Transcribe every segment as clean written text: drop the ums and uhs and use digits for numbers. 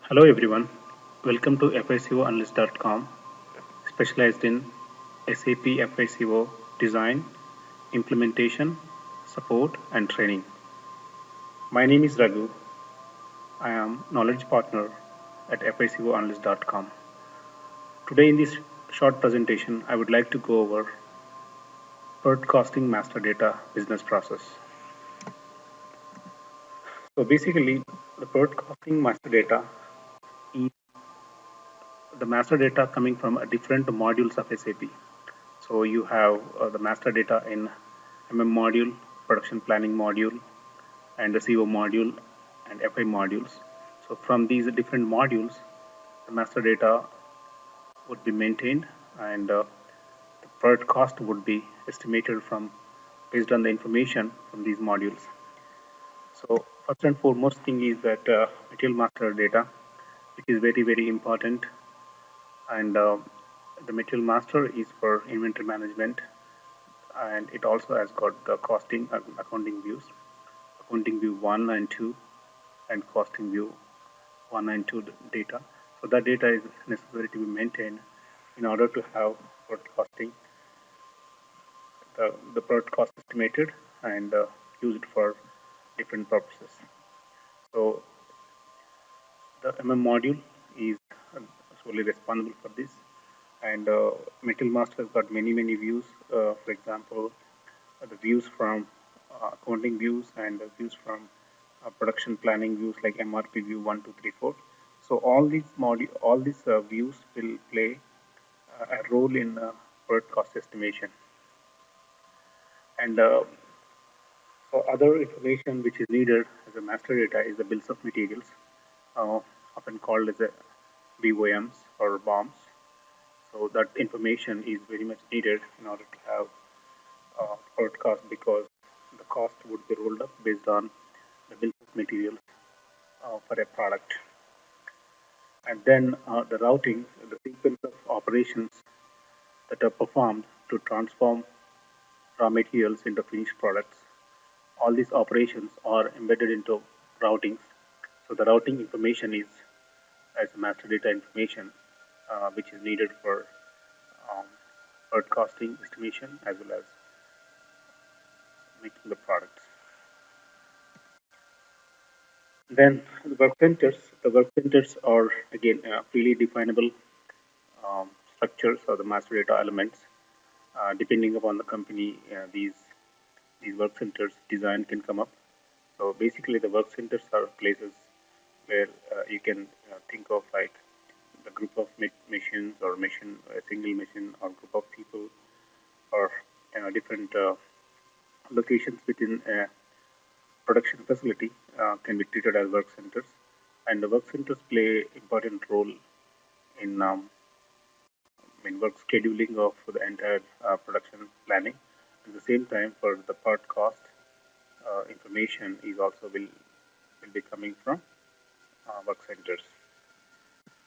Hello everyone, welcome to FICOanalyst.com, specialized in SAP FICO design, implementation, support and training. My name is Raghu. I am knowledge partner at FICOanalyst.com. Today in this short presentation, I would like to go over broadcasting master data business process. So basically, the broadcasting master data is the master data coming from a different modules of SAP. So you have the master data in module, production planning module, and the CO module and FI modules. So from these different modules, the master data would be maintained and the product cost would be estimated from based on the information from these modules. So first and foremost thing is that material master data, which is very important, and the material master is for inventory management, and it also has got the costing and accounting views, accounting view 1 and 2 and costing view 1 and 2 data. So that data is necessary to be maintained in order to have product costing, the product cost estimated and used for different purposes. So the module is solely responsible for this, and material master has got many views. For example, the views from accounting views and the views from production planning views like MRP view 1, 2, 3, 4. So all these views will play a role in product cost estimation. And for other information which is needed as a master data is the bills of materials, uh, often called as a BOMs or BOMs. So that information is very much needed in order to have product cost, because the cost would be rolled up based on the bill of materials for a product. And then the routing, the sequence of operations that are performed to transform raw materials into finished products. All these operations are embedded into routings. So the routing information is as master data information, which is needed for um, broadcasting estimation as well as making the products. Then the work centers are again freely definable structures or the master data elements. Depending upon the company, these work centers design can come up. So basically, the work centers are places where you can think of like the group of machines or a single machine or group of people, or different locations within a production facility can be treated as work centers. And the work centers play important role in work scheduling of the entire production planning. At the same time, for the part cost information is also will be coming from work centers.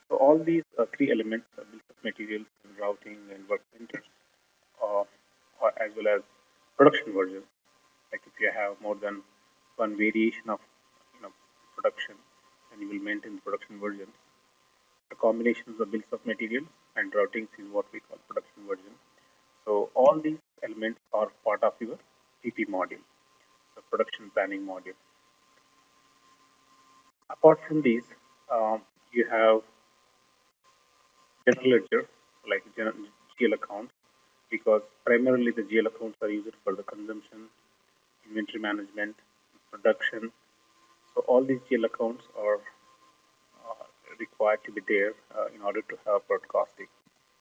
So all these three elements, bills of materials, and routing, and work centers, uh, as well as production versions. Like if you have more than one variation of production, then you will maintain the production version. The combination of the bills of materials and routings is what we call production version. So all these elements are part of your PP module, the production planning module. Apart from these, you have general ledger, like GL accounts, because primarily the GL accounts are used for the consumption, inventory management, production. So all these GL accounts are required to be there in order to have broadcasting.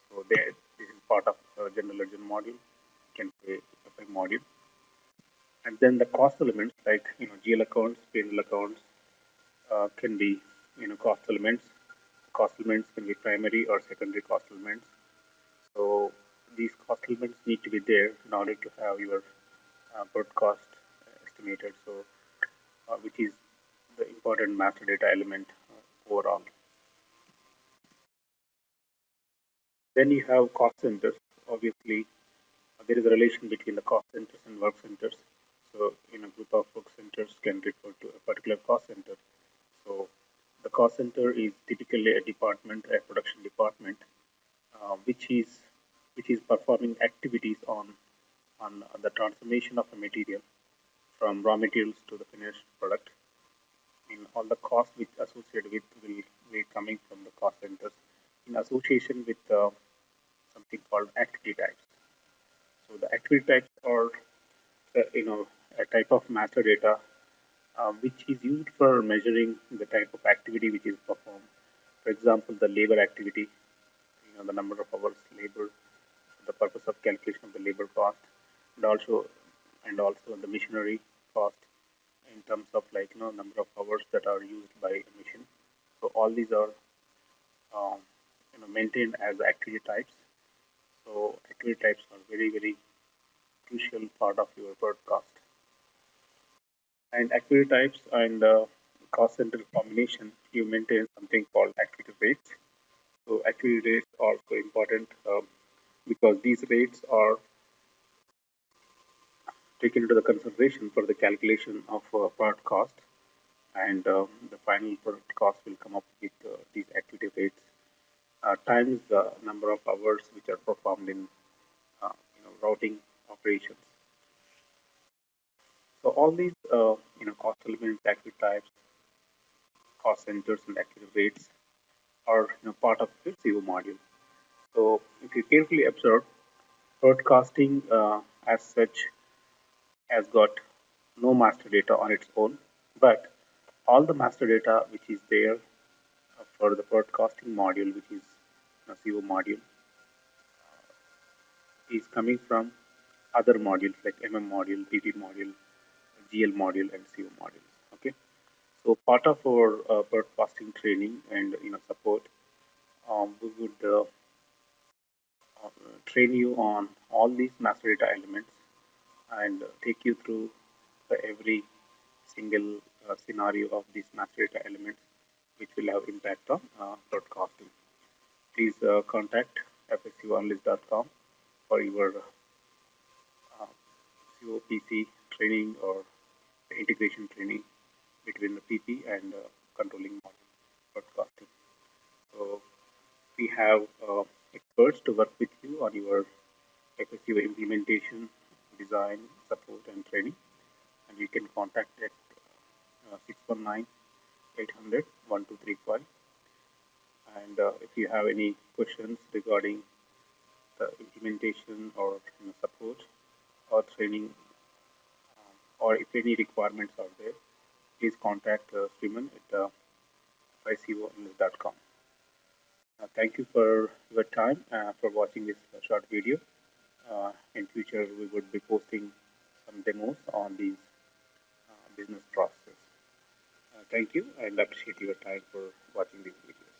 So this is part of general ledger module, you can say FI module. And then the cost elements like GL accounts, P&L accounts can be cost elements. Cost elements can be primary or secondary cost elements. So these cost elements need to be there in order to have your broadcast estimated. So which is the important master data element overall. Then you have cost centers. Obviously, there is a relation between the cost centers and work centers. So, in a group of work centers can refer to a particular cost center. So, The cost center is typically a department, a production department, uh, which is which is performing activities on the transformation of a material from raw materials to the finished product. In all the costs which associated with will be coming from the cost centers in association with something called activity types. So the activity types are a type of master data which is used for measuring the type of activity which is performed. For example, the labor activity, the number of hours labor, the purpose of calculation of the labor cost, and also the machinery cost in terms of number of hours that are used by a machine. So all these are um, maintained as activity types. So activity types are very crucial part of your broadcast. And activity types and cost center combination, you maintain something called activity rates. So activity rates are also important because these rates are taken into the consideration for the calculation of product cost, and the final product cost will come up with these activity rates times the number of hours which are performed in routing operations. So all these cost elements, activity types, cost centers, and activity rates are part of the CO module. So if you carefully observe, broadcasting as such has got no master data on its own, but all the master data which is there for the broadcasting module, which is CO module, is coming from other modules like module, PP module, GL module, and CO module. Okay, so part of our broadcasting training and support, we would train you on all these master data elements and take you through every single scenario of these master data elements, which will have impact on broadcasting. Please contact fsuanalyst.com for your uh, COPC training or integration training between the PP and controlling model broadcasting. So we have experts to work with you on your FSU implementation, design, support, and training. And you can contact at 619 800 1235. And if you have any questions regarding the implementation or support or training, or if any requirements are there, please contact Sriman at icoanalyst.com. Thank you for your time for watching this short video. In future, we would be posting some demos on these business processes. Thank you and appreciate your time for watching these videos.